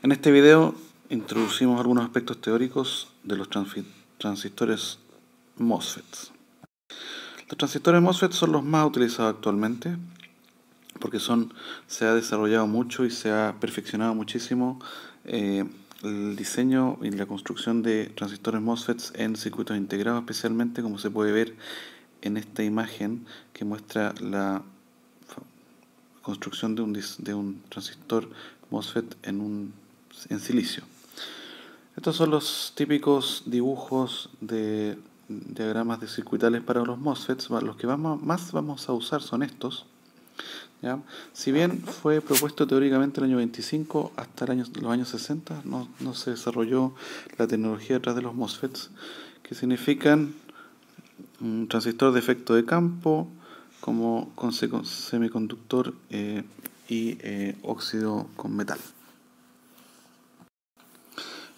En este video introducimos algunos aspectos teóricos de los transistores MOSFET. Los transistores MOSFET son los más utilizados actualmente porque se ha desarrollado mucho y se ha perfeccionado muchísimo el diseño y la construcción de transistores MOSFET en circuitos integrados, especialmente como se puede ver en esta imagen que muestra la construcción de un transistor MOSFET en silicio. Estos son los típicos dibujos de diagramas de circuitales para los MOSFETs. Los que más vamos a usar son estos, ¿ya? Si bien fue propuesto teóricamente en el año 25, hasta los años 60 no se desarrolló la tecnología detrás de los MOSFETs, que significan un transistor de efecto de campo como con semiconductor y óxido con metal.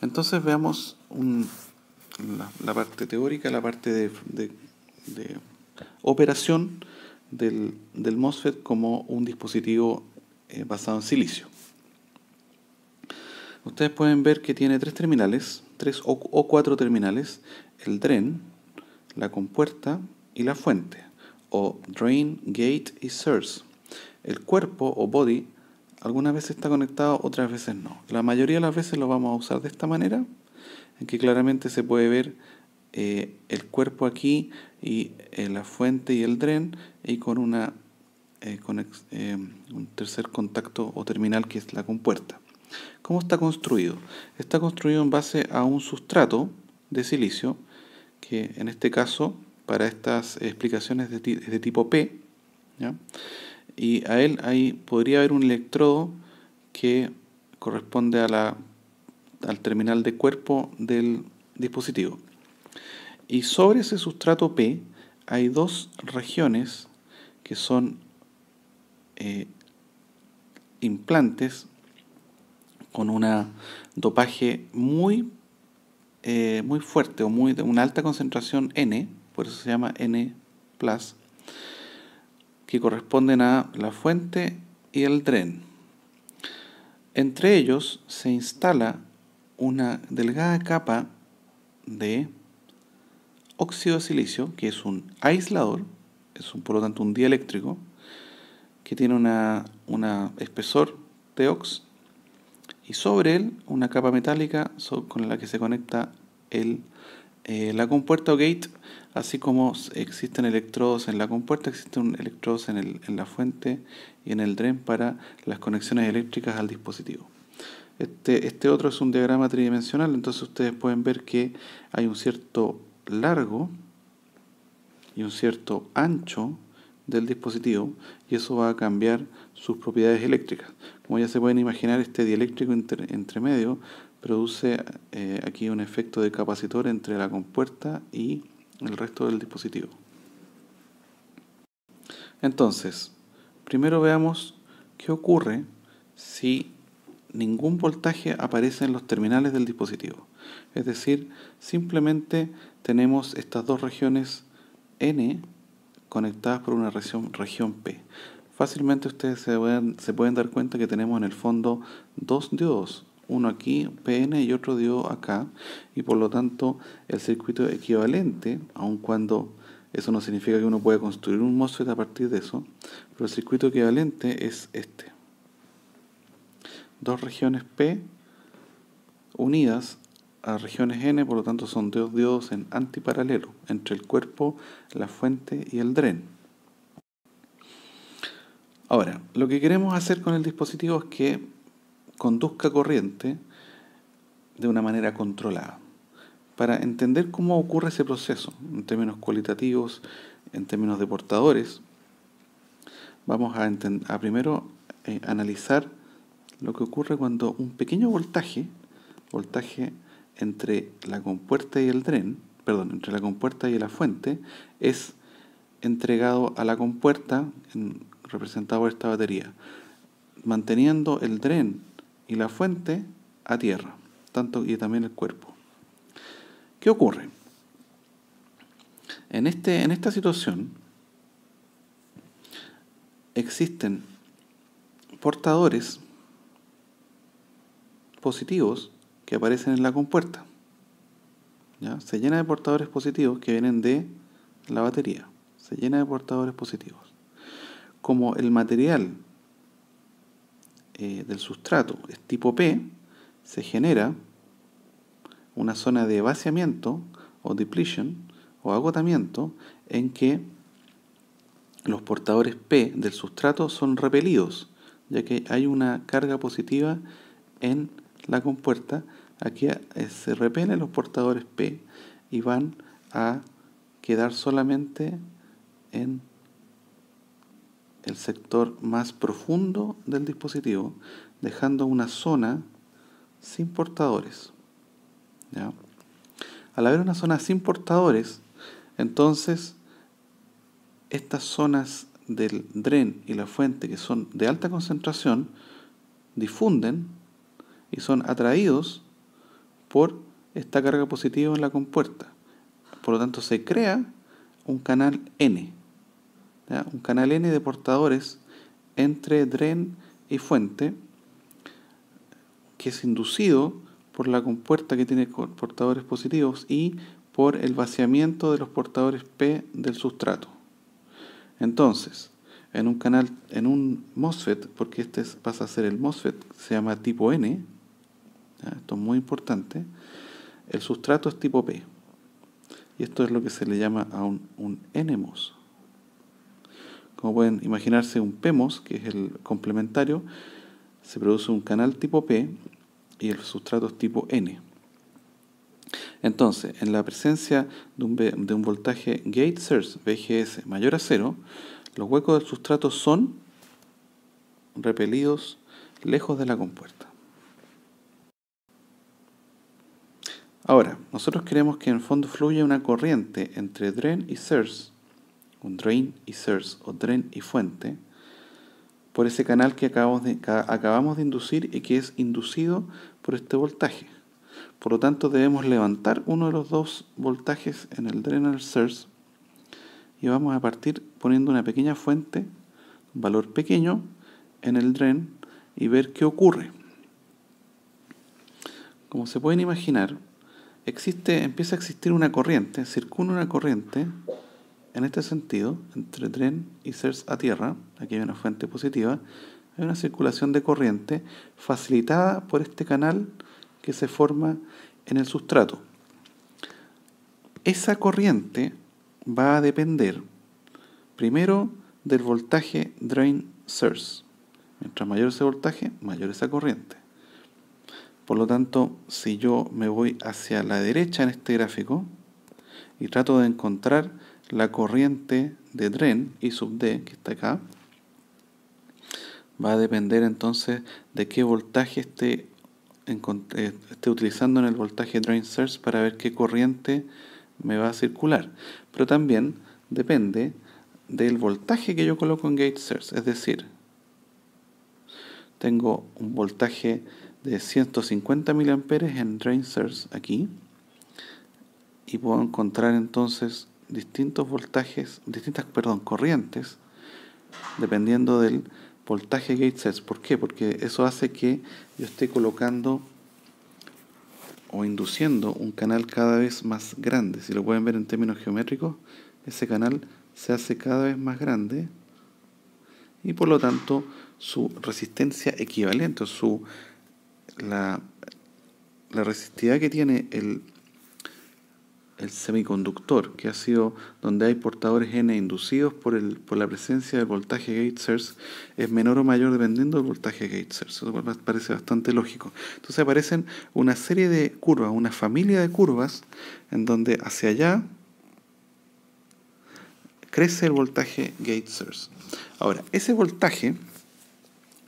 Entonces veamos la parte teórica, la parte de operación del MOSFET como un dispositivo basado en silicio. Ustedes pueden ver que tiene tres o cuatro terminales: el DREN, la compuerta y la fuente, o drain, gate y source. El cuerpo o body algunas veces está conectado, otras veces no. La mayoría de las veces lo vamos a usar de esta manera, en que claramente se puede ver el cuerpo aquí y la fuente y el DREN, y con un tercer contacto o terminal que es la compuerta. ¿Cómo está construido? Está construido en base a un sustrato de silicio, que en este caso, para estas explicaciones es de tipo P, ¿ya? Y a él ahí podría haber un electrodo que corresponde al terminal de cuerpo del dispositivo. Y sobre ese sustrato P hay dos regiones que son implantes con una dopaje muy fuerte o de una alta concentración N, por eso se llama N+, que corresponden a la fuente y el DREN. Entre ellos se instala una delgada capa de óxido de silicio, que es un aislador, por lo tanto un dieléctrico, que tiene una espesor TOX, y sobre él una capa metálica con la que se conecta la compuerta o gate. Así como existen electrodos en la compuerta, existen electrodos en la fuente y en el DREN para las conexiones eléctricas al dispositivo. Este otro es un diagrama tridimensional, entonces ustedes pueden ver que hay un cierto largo y un cierto ancho del dispositivo, y eso va a cambiar sus propiedades eléctricas. Como ya se pueden imaginar, este dieléctrico entre medio produce aquí un efecto de capacitor entre la compuerta y el resto del dispositivo. Entonces, primero veamos qué ocurre si ningún voltaje aparece en los terminales del dispositivo. Es decir, simplemente tenemos estas dos regiones N conectadas por una región P. Fácilmente ustedes se pueden dar cuenta que tenemos en el fondo dos diodos, uno aquí, PN, y otro diodo acá, y por lo tanto el circuito equivalente, aun cuando eso no significa que uno pueda construir un MOSFET a partir de eso, pero el circuito equivalente es este. Dos regiones P unidas a regiones N, por lo tanto son dos diodos en antiparalelo entre el cuerpo, la fuente y el DREN. Ahora, lo que queremos hacer con el dispositivo es que conduzca corriente de una manera controlada. Para entender cómo ocurre ese proceso, en términos cualitativos, en términos de portadores, vamos a primero analizar lo que ocurre cuando un pequeño voltaje entre la compuerta y el DREN, entre la compuerta y la fuente, es entregado a la compuerta, representado por esta batería, manteniendo el DREN y la fuente a tierra, y también el cuerpo. ¿Qué ocurre? En esta situación existen portadores positivos que aparecen en la compuerta. ¿Ya? Se llena de portadores positivos que vienen de la batería. Se llena de portadores positivos. Como el material del sustrato es tipo P, se genera una zona de vaciamiento o depletion o agotamiento en que los portadores P del sustrato son repelidos, ya que hay una carga positiva en la compuerta. Aquí se repelen los portadores P y van a quedar solamente en el sector más profundo del dispositivo, dejando una zona sin portadores. ¿Ya? Al haber una zona sin portadores, entonces estas zonas del DREN y la fuente, que son de alta concentración, difunden y son atraídos por esta carga positiva en la compuerta. Por lo tanto, se crea un canal N, ¿ya? Un canal N de portadores entre DREN y fuente, que es inducido por la compuerta que tiene portadores positivos y por el vaciamiento de los portadores P del sustrato. Entonces, en un MOSFET, porque pasa a ser el MOSFET, se llama tipo N, ¿ya? Esto es muy importante, el sustrato es tipo P. Y esto es lo que se le llama a un NMOS. Como pueden imaginarse, un PMOS, que es el complementario, se produce un canal tipo P y el sustrato es tipo N. Entonces, en la presencia de un voltaje gate source VGS mayor a 0, los huecos del sustrato son repelidos lejos de la compuerta. Ahora, nosotros queremos que en el fondo fluya una corriente entre drain y source, un drain y source o drain y fuente, por ese canal que acabamos de inducir y que es inducido por este voltaje. Por lo tanto, debemos levantar uno de los dos voltajes en el drain o el source y vamos a partir poniendo una pequeña fuente, un valor pequeño, en el drain y ver qué ocurre. Como se pueden imaginar, empieza a existir una corriente, circula una corriente en este sentido, entre drain y source a tierra. Aquí hay una fuente positiva, hay una circulación de corriente facilitada por este canal que se forma en el sustrato. Esa corriente va a depender primero del voltaje drain source. Mientras mayor ese voltaje, mayor esa corriente. Por lo tanto, si yo me voy hacia la derecha en este gráfico y trato de encontrar la corriente de drain I sub D, que está acá, va a depender entonces de qué voltaje esté utilizando en el voltaje drain source para ver qué corriente me va a circular. Pero también depende del voltaje que yo coloco en gate source. Es decir, tengo un voltaje de 150 mA en drain source aquí, y puedo encontrar entonces corrientes dependiendo del voltaje gate source. ¿Por qué? Porque eso hace que yo esté colocando o induciendo un canal cada vez más grande. Si lo pueden ver en términos geométricos, ese canal se hace cada vez más grande y por lo tanto su resistencia equivalente, la resistividad que tiene el semiconductor, que ha sido donde hay portadores N inducidos por la presencia del voltaje gate source, es menor o mayor dependiendo del voltaje gate source. Eso parece bastante lógico. Entonces aparecen una serie de curvas, una familia de curvas, en donde hacia allá crece el voltaje gate source. Ahora, ese voltaje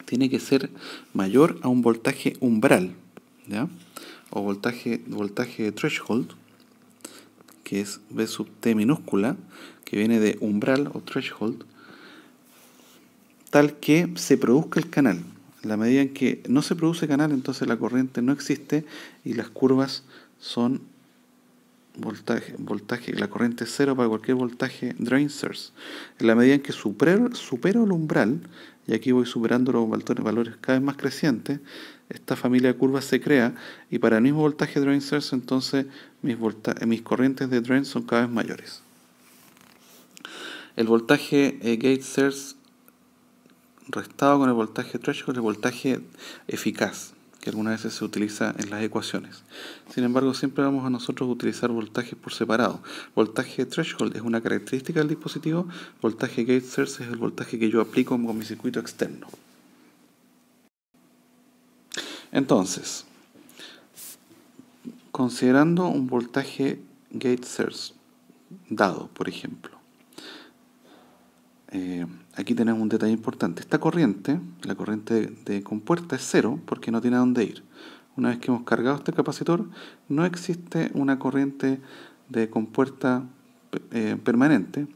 tiene que ser mayor a un voltaje umbral, ¿ya? O voltaje threshold, que es V sub T minúscula, que viene de umbral o threshold, tal que se produzca el canal. En la medida en que no se produce canal, entonces la corriente no existe y las curvas son voltaje, la corriente es cero para cualquier voltaje drain source. En la medida en que supero el umbral, y aquí voy superando los valores cada vez más crecientes, esta familia de curvas se crea y para el mismo voltaje drain source entonces mis corrientes de drain son cada vez mayores. El voltaje gate source restado con el voltaje threshold, el voltaje eficaz, que algunas veces se utiliza en las ecuaciones. Sin embargo, siempre vamos a nosotros utilizar voltajes por separado. Voltaje threshold es una característica del dispositivo, voltaje gate source es el voltaje que yo aplico con mi circuito externo. Entonces, considerando un voltaje gate source dado, por ejemplo, aquí tenemos un detalle importante. Esta corriente, la corriente de compuerta, es cero porque no tiene a dónde ir. Una vez que hemos cargado este capacitor, no existe una corriente de compuerta permanente,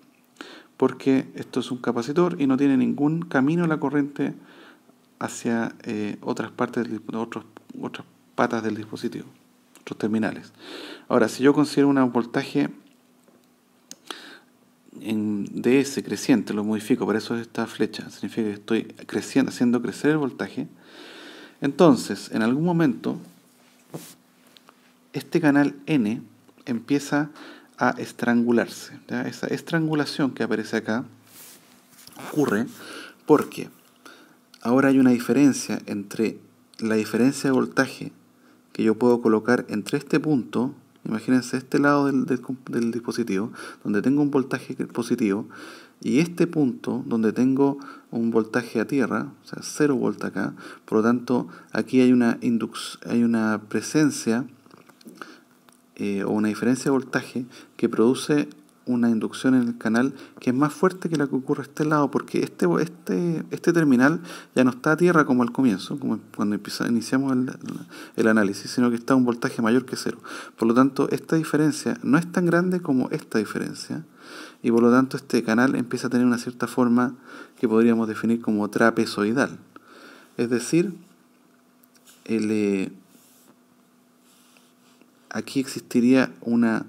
porque esto es un capacitor y no tiene ningún camino la corriente hacia otras partes, otras patas del dispositivo, otros terminales. Ahora, si yo considero un voltaje en DS creciente, lo modifico, por eso es esta flecha, significa que estoy creciendo, haciendo crecer el voltaje. Entonces, en algún momento, este canal N empieza a estrangularse, ¿ya? Esa estrangulación que aparece acá ocurre porque ahora hay una diferencia entre la diferencia de voltaje que yo puedo colocar entre este punto. Imagínense este lado del dispositivo, donde tengo un voltaje positivo, y este punto, donde tengo un voltaje a tierra, o sea, 0 volt acá. Por lo tanto, aquí hay una presencia o una diferencia de voltaje que produce una inducción en el canal que es más fuerte que la que ocurre a este lado, porque este terminal ya no está a tierra como al comienzo, como cuando iniciamos el análisis, sino que está a un voltaje mayor que 0. Por lo tanto, esta diferencia no es tan grande como esta diferencia, y por lo tanto este canal empieza a tener una cierta forma que podríamos definir como trapezoidal. Es decir, aquí existiría una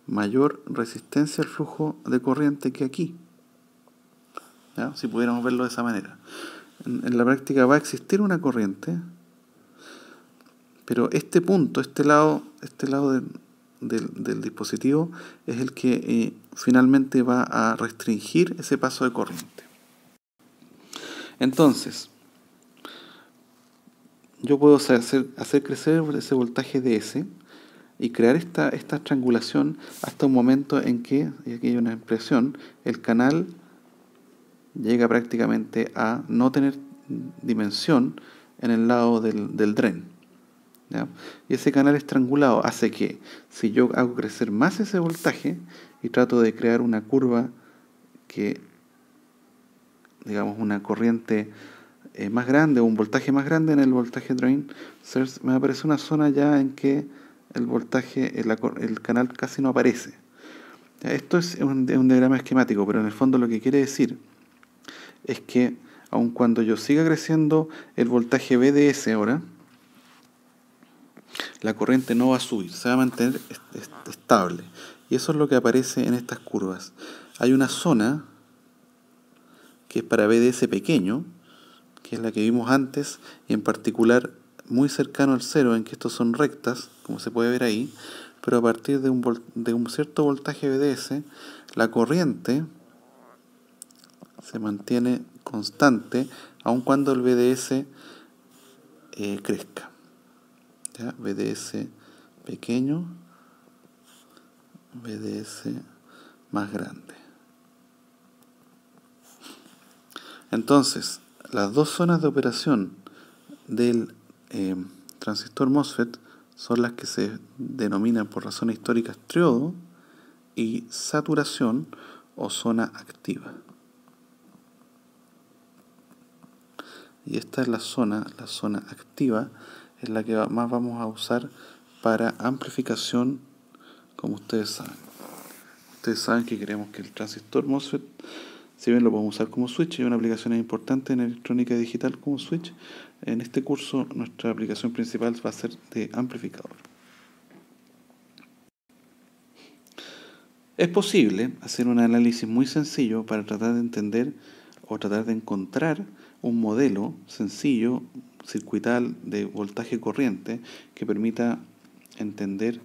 mayor resistencia al flujo de corriente que aquí, ¿ya? Si pudiéramos verlo de esa manera. En la práctica va a existir una corriente, pero este punto, este lado del dispositivo es el que finalmente va a restringir ese paso de corriente. Entonces, yo puedo hacer crecer ese voltaje DS y crear esta estrangulación hasta un momento en que, y aquí hay una expresión, el canal llega prácticamente a no tener dimensión en el lado del drain, ¿ya? Y ese canal estrangulado hace que, si yo hago crecer más ese voltaje y trato de crear una curva que, digamos, una corriente más grande o un voltaje más grande en el voltaje drain, me aparece una zona ya en que el voltaje, el canal casi no aparece. Esto es un diagrama esquemático, pero en el fondo lo que quiere decir es que aun cuando yo siga creciendo el voltaje BDS ahora, la corriente no va a subir, se va a mantener estable. Y eso es lo que aparece en estas curvas. Hay una zona que es para BDS pequeño, que es la que vimos antes, y en particular muy cercano al cero, en que estos son rectas, como se puede ver ahí, pero a partir de un cierto voltaje BDS, la corriente se mantiene constante, aun cuando el BDS crezca. ¿Ya? BDS pequeño, BDS más grande. Entonces, las dos zonas de operación del transistor MOSFET son las que se denominan por razones históricas triodo y saturación o zona activa. Y esta es la zona activa, es la que más vamos a usar para amplificación, como ustedes saben. Ustedes saben que queremos que el transistor MOSFET, si bien lo podemos usar como switch, y una aplicación importante en electrónica digital como switch, en este curso nuestra aplicación principal va a ser de amplificador. Es posible hacer un análisis muy sencillo para tratar de entender o tratar de encontrar un modelo sencillo, circuital de voltaje corriente que permita entender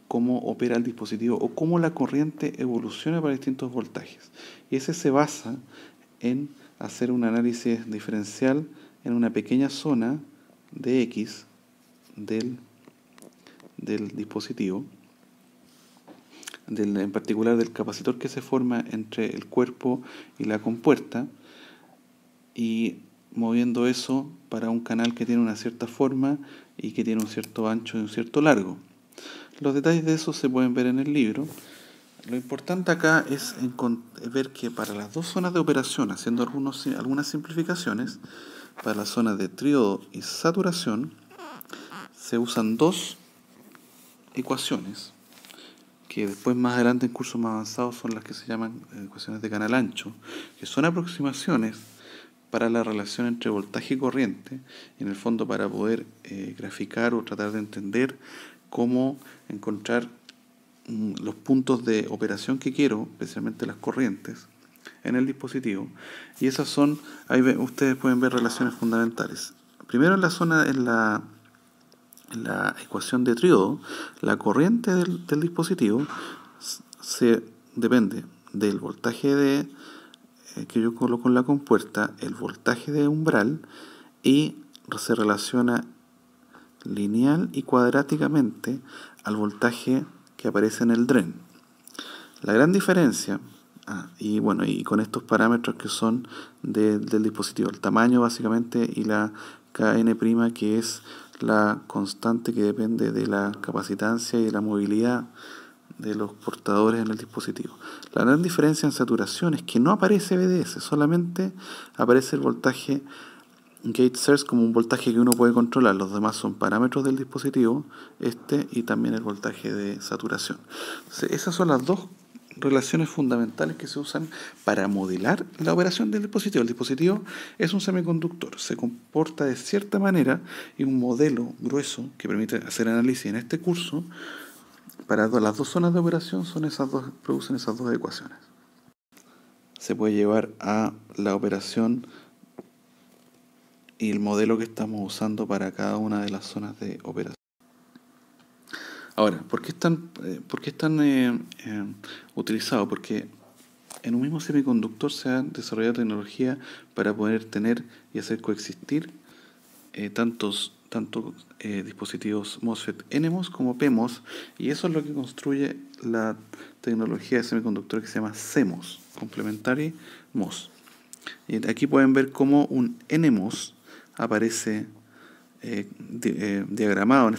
cómo opera el dispositivo o cómo la corriente evoluciona para distintos voltajes. Y ese se basa en hacer un análisis diferencial en una pequeña zona de X del dispositivo, en particular del capacitor que se forma entre el cuerpo y la compuerta, y moviendo eso para un canal que tiene una cierta forma y que tiene un cierto ancho y un cierto largo. Los detalles de eso se pueden ver en el libro. Lo importante acá es ver que para las dos zonas de operación, haciendo algunas simplificaciones, para la zona de tríodo y saturación, se usan dos ecuaciones, que después más adelante en cursos más avanzados son las que se llaman ecuaciones de canal ancho, que son aproximaciones para la relación entre voltaje y corriente, en el fondo para poder graficar o tratar de entender cómo encontrar los puntos de operación que quiero, especialmente las corrientes, en el dispositivo. Y esas son, ahí ustedes pueden ver relaciones fundamentales. Primero en la ecuación de tríodo, la corriente del dispositivo depende del voltaje que yo coloco en la compuerta, el voltaje de umbral, y se relaciona lineal y cuadráticamente al voltaje que aparece en el DREN. La gran diferencia, y con estos parámetros que son del dispositivo, el tamaño básicamente y la Kn', que es la constante que depende de la capacitancia y de la movilidad de los portadores en el dispositivo. La gran diferencia en saturación es que no aparece BDS, solamente aparece el voltaje gate source como un voltaje que uno puede controlar. Los demás son parámetros del dispositivo, y también el voltaje de saturación. Entonces, esas son las dos relaciones fundamentales que se usan para modelar la operación del dispositivo. El dispositivo es un semiconductor, se comporta de cierta manera, y un modelo grueso que permite hacer análisis en este curso para las dos zonas de operación producen esas dos ecuaciones. Se puede llevar a la operación y el modelo que estamos usando para cada una de las zonas de operación. Ahora, ¿por qué es tan utilizado? Porque en un mismo semiconductor se ha desarrollado tecnología para poder tener y hacer coexistir tanto dispositivos MOSFET NMOS como PMOS, y eso es lo que construye la tecnología de semiconductor que se llama CMOS, Complementary MOS. Y aquí pueden ver cómo un NMOS aparece diagramado en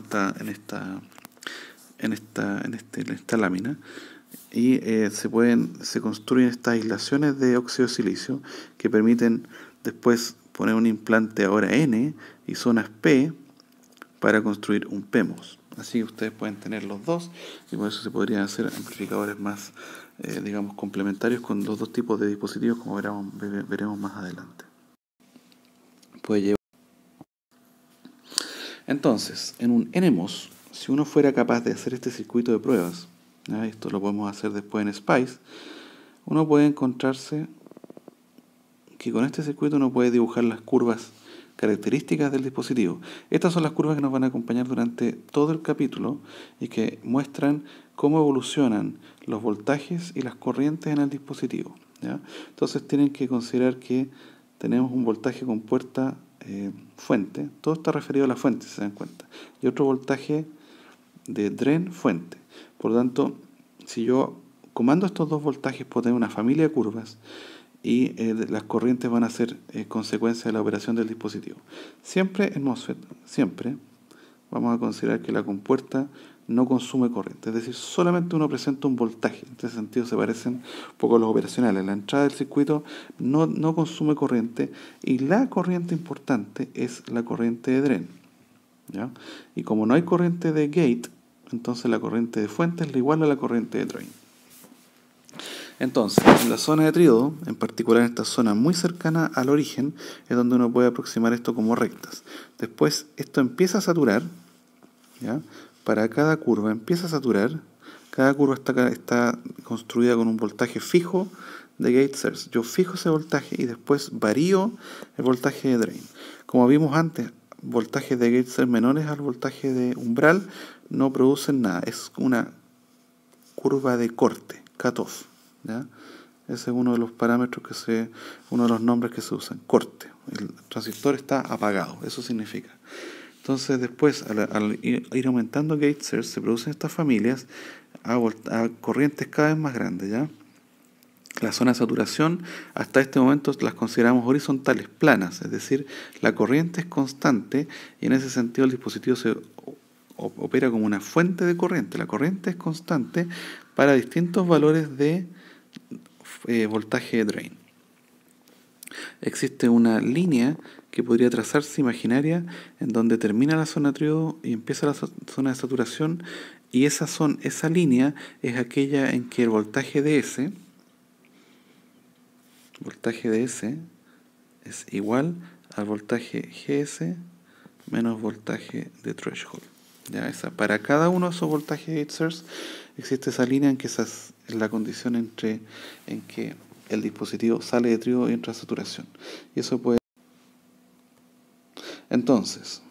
esta lámina, y se construyen estas aislaciones de óxido de silicio que permiten después poner un implante ahora N y zonas P para construir un PMOS. Así que ustedes pueden tener los dos, y por eso se podrían hacer amplificadores más complementarios con los dos tipos de dispositivos, como veremos más adelante. Entonces, en un NMOS, si uno fuera capaz de hacer este circuito de pruebas, esto lo podemos hacer después en SPICE, uno puede encontrarse que con este circuito uno puede dibujar las curvas características del dispositivo. Estas son las curvas que nos van a acompañar durante todo el capítulo y que muestran cómo evolucionan los voltajes y las corrientes en el dispositivo, ¿ya? Entonces tienen que considerar que tenemos un voltaje con puerta fuente, todo está referido a la fuente, si se dan cuenta, y otro voltaje de DREN fuente. Por lo tanto, si yo comando estos dos voltajes, puedo tener una familia de curvas, y las corrientes van a ser consecuencia de la operación del dispositivo. Siempre en MOSFET, siempre vamos a considerar que la compuerta no consume corriente, es decir, solamente uno presenta un voltaje. En este sentido se parecen un poco a los operacionales. La entrada del circuito no consume corriente, y la corriente importante es la corriente de DREN, ¿ya? Y como no hay corriente de gate, entonces la corriente de fuente es la igual a la corriente de drain. Entonces, en la zona de tríodo, en particular en esta zona muy cercana al origen, es donde uno puede aproximar esto como rectas. Después esto empieza a saturar, ¿ya? Para cada curva empieza a saturar. Cada curva está construida con un voltaje fijo de gate source. Yo fijo ese voltaje y después varío el voltaje de drain. Como vimos antes, voltajes de gate source menores al voltaje de umbral no producen nada. Es una curva de corte, cutoff, ¿ya? Ese es uno de los parámetros uno de los nombres que se usan, corte. El transistor está apagado, eso significa. Entonces después, al ir aumentando gate source, se producen estas familias a corrientes cada vez más grandes, ¿ya? La zona de saturación, hasta este momento las consideramos horizontales, planas, es decir, la corriente es constante y en ese sentido el dispositivo se opera como una fuente de corriente. La corriente es constante para distintos valores de voltaje drain. Existe una línea que podría trazarse imaginaria en donde termina la zona de triodo y empieza la zona de saturación, y esa línea es aquella en que el voltaje DS es igual al voltaje GS menos voltaje de threshold. Ya, para cada uno de esos voltajes gate source existe esa línea en que esa es la condición en que el dispositivo sale de triodo y entra a saturación. Y eso puede... Entonces,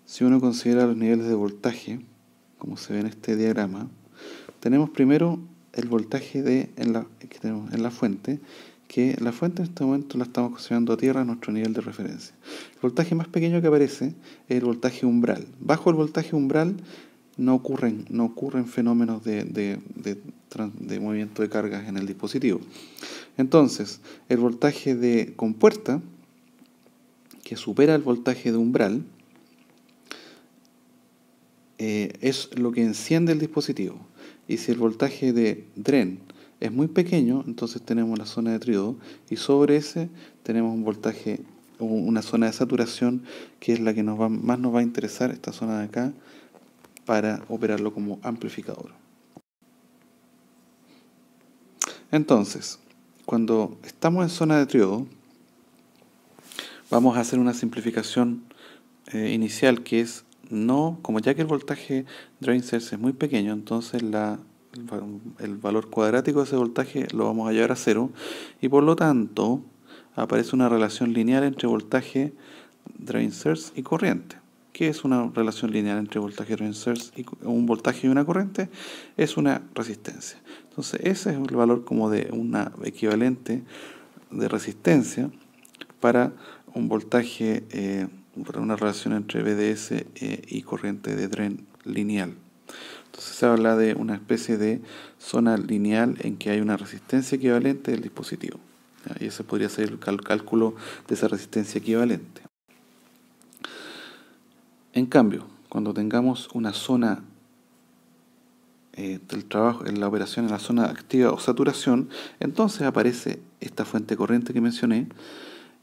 si uno considera los niveles de voltaje, como se ve en este diagrama, tenemos primero el voltaje que tenemos en la fuente, que la fuente en este momento la estamos considerando a tierra, nuestro nivel de referencia. El voltaje más pequeño que aparece es el voltaje umbral. Bajo el voltaje umbral no ocurren fenómenos de movimiento de cargas en el dispositivo. Entonces, el voltaje de compuerta, que supera el voltaje de umbral, es lo que enciende el dispositivo. Y si el voltaje de drain es muy pequeño, entonces tenemos la zona de triodo, y sobre ese tenemos un voltaje, una zona de saturación, que es la que más nos va a interesar, esta zona de acá, para operarlo como amplificador. Entonces, cuando estamos en zona de triodo, vamos a hacer una simplificación inicial, que es como ya que el voltaje drain source es muy pequeño, entonces el valor cuadrático de ese voltaje lo vamos a llevar a 0, y por lo tanto aparece una relación lineal entre voltaje drain source y corriente. ¿Qué es una relación lineal entre voltaje drain source y un voltaje y una corriente? Es una resistencia. Entonces ese es el valor como de una equivalente de resistencia para un voltaje, para una relación entre BDS y corriente de drain lineal. Entonces se habla de una especie de zona lineal en que hay una resistencia equivalente del dispositivo. Y ese podría ser el cálculo de esa resistencia equivalente. En cambio, cuando tengamos una zona del trabajo, en la operación en la zona activa o saturación, entonces aparece esta fuente corriente que mencioné,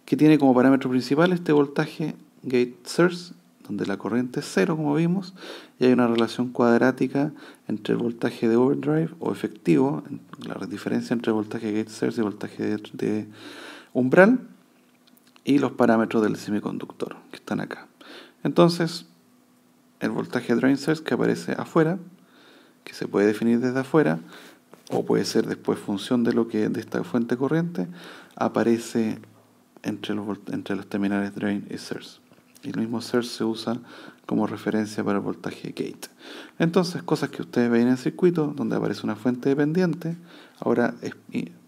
que tiene como parámetro principal este voltaje gate source, donde la corriente es 0, como vimos, y hay una relación cuadrática entre el voltaje de overdrive o efectivo, la diferencia entre el voltaje gate source y el voltaje de umbral, y los parámetros del semiconductor, que están acá. Entonces, el voltaje drain source que aparece afuera, que se puede definir desde afuera, o puede ser después función de esta fuente corriente, aparece entre los terminales drain y source. Y el mismo source se usa como referencia para el voltaje gate. Entonces, cosas que ustedes ven en el circuito, donde aparece una fuente dependiente, ahora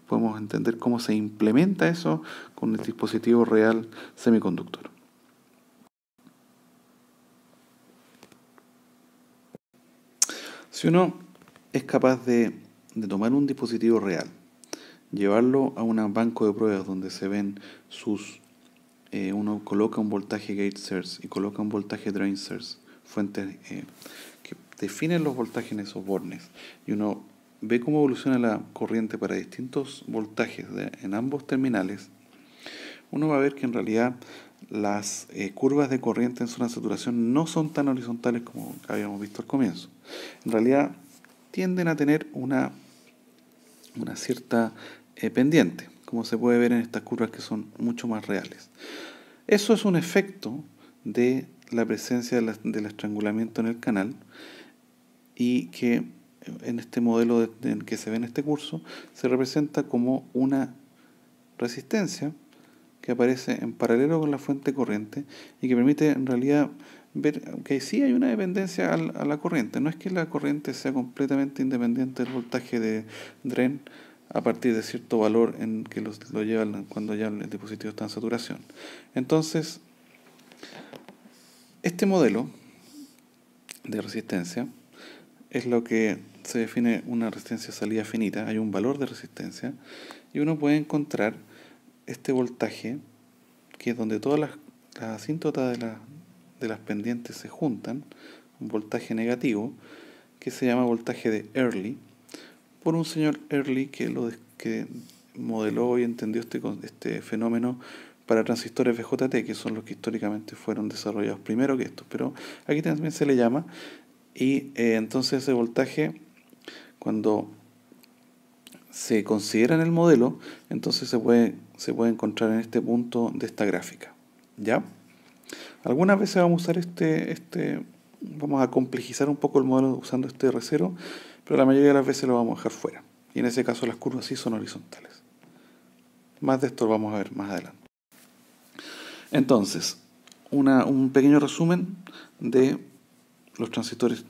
podemos entender cómo se implementa eso con el dispositivo real semiconductor. Si uno es capaz de tomar un dispositivo real, llevarlo a un banco de pruebas donde se ven uno coloca un voltaje gate source y coloca un voltaje drain source, fuentes que definen los voltajes en esos bornes, y uno ve cómo evoluciona la corriente para distintos voltajes en ambos terminales, uno va a ver que en realidad las curvas de corriente en zona de saturación no son tan horizontales como habíamos visto al comienzo. En realidad tienden a tener una cierta pendiente, como se puede ver en estas curvas que son mucho más reales. Eso es un efecto de la presencia del estrangulamiento en el canal, y que en este modelo que se ve en este curso, se representa como una resistencia que aparece en paralelo con la fuente corriente y que permite en realidad ver que sí hay una dependencia a la corriente. No es que la corriente sea completamente independiente del voltaje de DREN a partir de cierto valor en que lo lleva cuando ya el dispositivo está en saturación. Entonces, este modelo de resistencia es lo que se define una resistencia salida finita. Hay un valor de resistencia y uno puede encontrar este voltaje, que es donde todas las asíntotas de las pendientes se juntan, un voltaje negativo, que se llama voltaje de Early, por un señor Early que modeló y entendió este fenómeno para transistores VJT, que son los que históricamente fueron desarrollados primero que estos, pero aquí también se le llama, y entonces ese voltaje, cuando se considera en el modelo, entonces se puede encontrar en este punto de esta gráfica. ¿Ya? Algunas veces vamos a usar vamos a complejizar un poco el modelo usando este R0, pero la mayoría de las veces lo vamos a dejar fuera. Y en ese caso las curvas sí son horizontales. Más de esto lo vamos a ver más adelante. Entonces, un pequeño resumen de los transistores,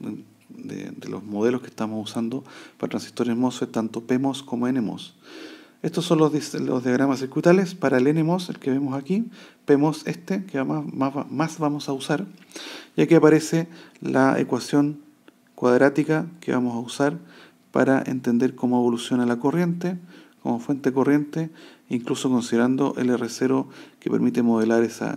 de los modelos que estamos usando para transistores MOSFET, tanto PMOS como NMOS. Estos son los diagramas circuitales para el NMOS, el que vemos aquí, PMOS que más vamos a usar, y aquí aparece la ecuación cuadrática que vamos a usar para entender cómo evoluciona la corriente, como fuente corriente, incluso considerando el R0 que permite modelar ese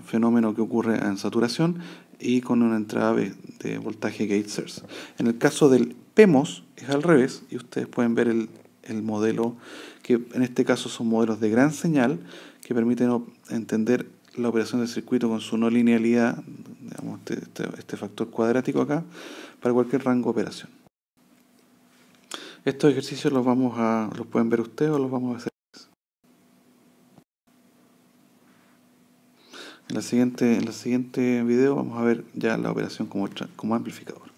fenómeno que ocurre en saturación y con una entrada de voltaje gate source. En el caso del PMOS es al revés, y ustedes pueden ver el modelo, que en este caso son modelos de gran señal que permiten entender la operación del circuito con su no linealidad, digamos, este factor cuadrático acá, para cualquier rango de operación. Estos ejercicios los pueden ver ustedes o los vamos a hacer. En el siguiente video vamos a ver ya la operación como amplificador.